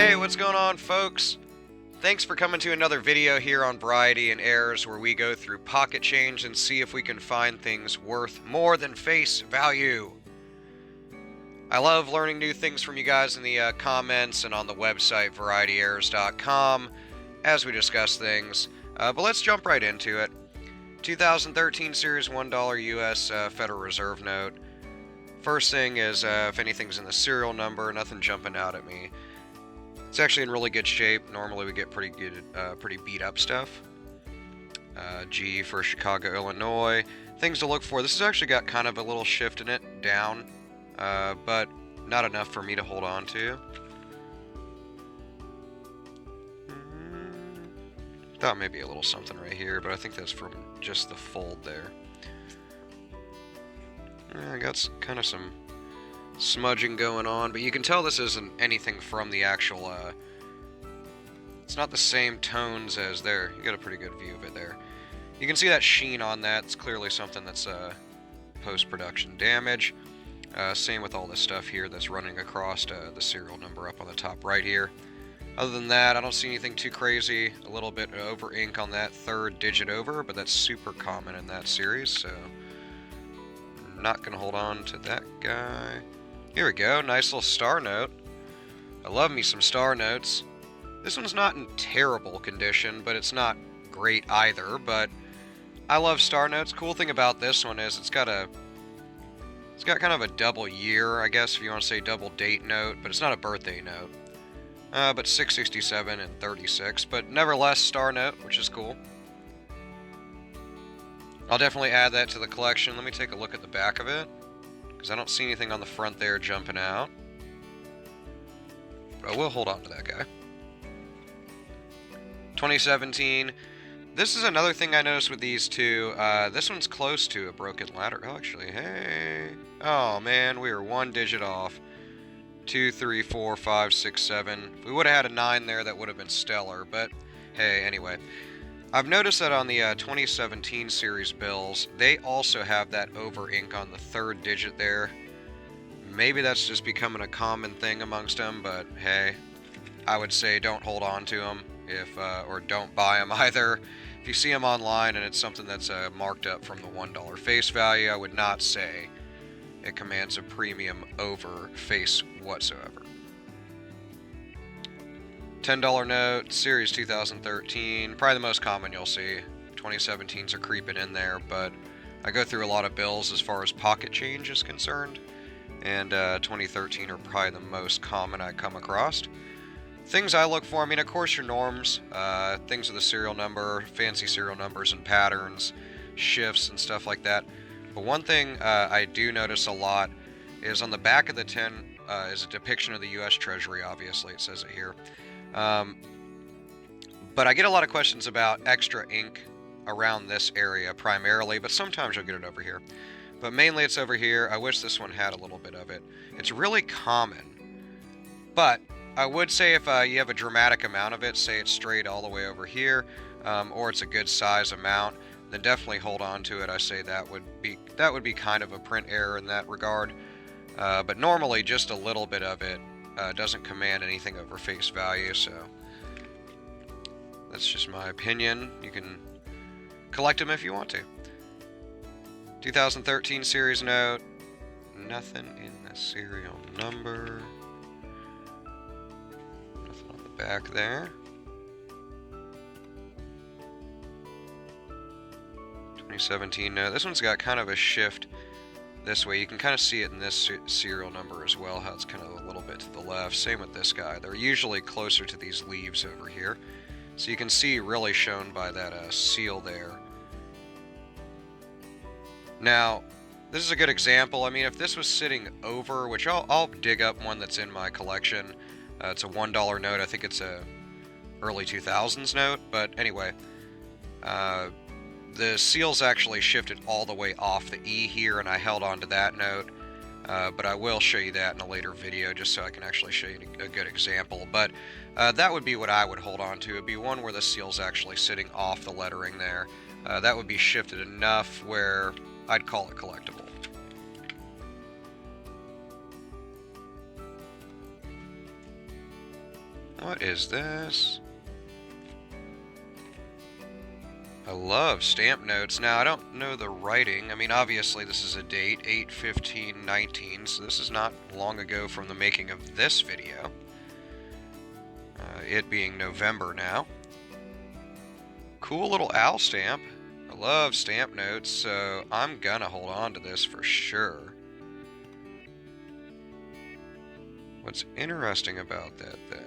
Hey, what's going on, folks? Thanks for coming to another video here on Variety and Errors, where we go through pocket change and see if we can find things worth more than face value. I love learning new things from you guys in the comments and on the website varietyerrors.com as we discuss things. But let's jump right into it. 2013 Series $1 US Federal Reserve note. First thing is if anything's in the serial number, nothing jumping out at me. It's actually in really good shape. Normally we get pretty beat up stuff. G for Chicago, Illinois. Things to look for. This has actually got kind of a little shift in it, down, but not enough for me to hold on to. Thought maybe a little something right here, but I think that's from just the fold there. I got kind of some smudging going on, but you can tell this isn't anything from the actual, it's not the same tones as there. You got a pretty good view of it there. You can see that sheen on that. It's clearly something that's post-production damage. Same with all this stuff here that's running across the serial number up on the top right here. Other than that, I don't see anything too crazy. A little bit over ink on that third digit over, but that's super common in that series, so I'm not going to hold on to that guy. Here we go, nice little star note. I love me some star notes. This one's not in terrible condition, but it's not great either, but I love star notes. Cool thing about this one is it's got kind of a double year, I guess, if you want to say double date note, but it's not a birthday note. But 667 and 36, but nevertheless star note, which is cool. I'll definitely add that to the collection. Let me take a look at the back of it, because I don't see anything on the front there jumping out. But I will hold on to that guy. 2017. This is another thing I noticed with these two. This one's close to a broken ladder. Oh, actually, hey. Oh, man, we were one digit off. 2, 3, 4, 5, 6, 7. If we would have had a 9 there, that would have been stellar. But, hey, anyway. I've noticed that on the 2017 series bills, they also have that over ink on the third digit there. Maybe that's just becoming a common thing amongst them, but hey, I would say don't hold on to them or don't buy them either. If you see them online and it's something that's marked up from the $1 face value, I would not say it commands a premium over face whatsoever. $10 note, Series 2013, probably the most common you'll see. 2017s are creeping in there, but I go through a lot of bills as far as pocket change is concerned, and 2013 are probably the most common I come across. Things I look for, I mean, of course your norms, things with the serial number, fancy serial numbers and patterns, shifts and stuff like that. But one thing I do notice a lot is on the back of the 10 is a depiction of the U.S. Treasury, obviously, it says it here. But I get a lot of questions about extra ink around this area primarily, but sometimes you'll get it over here. But mainly it's over here. I wish this one had a little bit of it. It's really common, but I would say if you have a dramatic amount of it, say it's straight all the way over here, or it's a good size amount, then definitely hold on to it. I say that would be kind of a print error in that regard. But normally just a little bit of it doesn't command anything over face value, so that's just my opinion. You can collect them if you want to. 2013 series note, nothing in the serial number, nothing on the back there. 2017 note, this one's got kind of a shift this way. You can kind of see it in this serial number as well, how it's kind of a little bit to the left. Same with this guy. They're usually closer to these leaves over here. So you can see really shown by that seal there. Now, this is a good example. I mean, if this was sitting over, which I'll dig up one that's in my collection. It's a $1 note. I think it's a early 2000s note. But anyway, the seal's actually shifted all the way off the E here, and I held on to that note. But I will show you that in a later video, just so I can actually show you a good example. But that would be what I would hold on to. It would be one where the seal's actually sitting off the lettering there. That would be shifted enough where I'd call it collectible. What is this? I love stamp notes. Now, I don't know the writing. I mean, obviously, this is a date, 8/15/19, so this is not long ago from the making of this video. It being November now. Cool little owl stamp. I love stamp notes, so I'm gonna hold on to this for sure. What's interesting about that, though?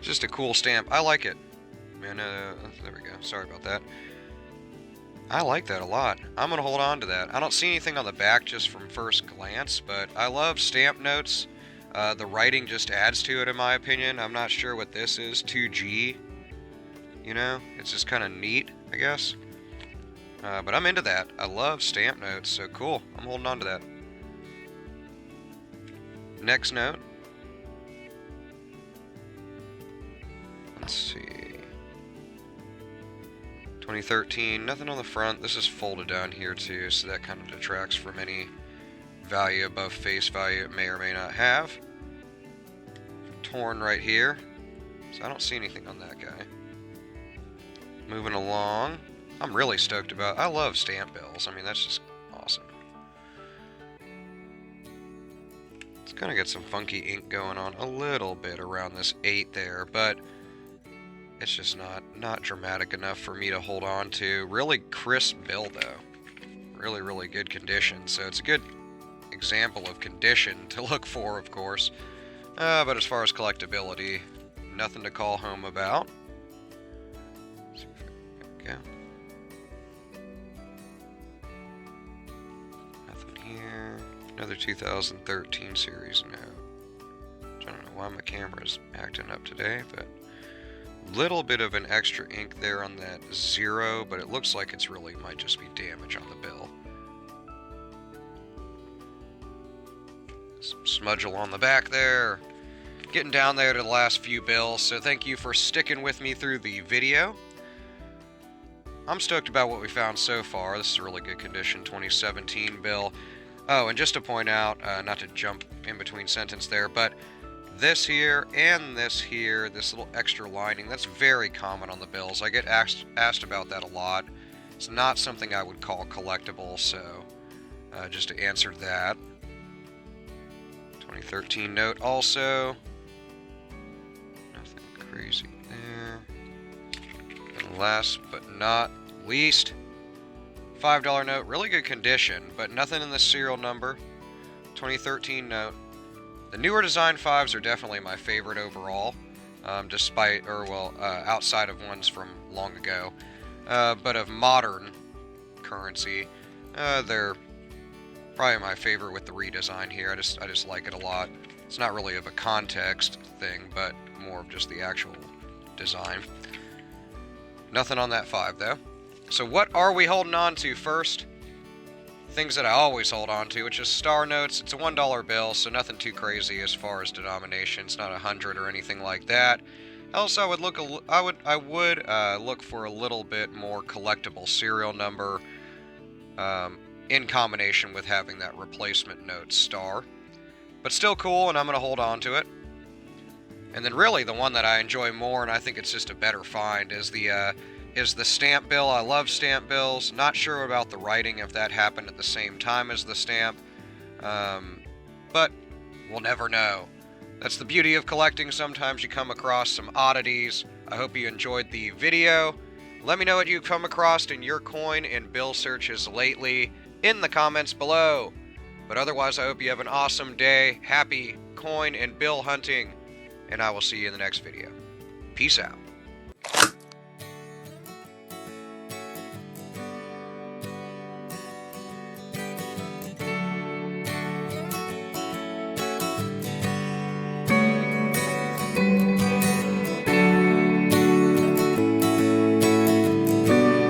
Just a cool stamp. I like it. And, there we go. Sorry about that. I like that a lot. I'm going to hold on to that. I don't see anything on the back just from first glance, but I love stamp notes. The writing just adds to it, in my opinion. I'm not sure what this is. 2G. You know? It's just kind of neat, I guess. But I'm into that. I love stamp notes, so cool. I'm holding on to that. Next note. Let's see. 2013, nothing on the front. This is folded down here too, so that kind of detracts from any value above face value it may or may not have. Torn right here, so I don't see anything on that guy. Moving along, I'm really stoked about. I love stamp bills. I mean, that's just awesome. It's gonna get some funky ink going on a little bit around this 8 there, but it's just not dramatic enough for me to hold on to. Really crisp bill though. Really good condition. So it's a good example of condition to look for, of course. But as far as collectability, nothing to call home about. There we go. Nothing here. Another 2013 series note. I don't know why my camera's acting up today, but little bit of an extra ink there on that 0, but it looks like it's really might just be damage on the bill. Some smudge along the back there. Getting down there to the last few bills, so thank you for sticking with me through the video. I'm stoked about what we found so far. This is a really good condition 2017 bill. Oh, and just to point out, not to jump in between sentence there, but this here and this here, this little extra lining, that's very common on the bills. I get asked about that a lot. It's not something I would call collectible, so just to answer that. 2013 note also. Nothing crazy there. And last but not least, $5 note, really good condition, but nothing in the serial number. 2013 note. The newer design 5s are definitely my favorite overall, outside of ones from long ago. But of modern currency, they're probably my favorite with the redesign here. I just like it a lot. It's not really of a context thing, but more of just the actual design. Nothing on that 5 though. So what are we holding on to first? Things that I always hold on to, which is star notes. It's a $1 bill, so nothing too crazy as far as denomination. It's not 100 or anything like that. Else, I would look for a little bit more collectible serial number, in combination with having that replacement note star. But still cool, and I'm going to hold on to it. And then really the one that I enjoy more, and I think it's just a better find, is the stamp bill. I love stamp bills. Not sure about the writing, if that happened at the same time as the stamp. But we'll never know. That's the beauty of collecting. Sometimes you come across some oddities. I hope you enjoyed the video. Let me know what you've come across in your coin and bill searches lately in the comments below. But otherwise, I hope you have an awesome day. Happy coin and bill hunting. And I will see you in the next video. Peace out.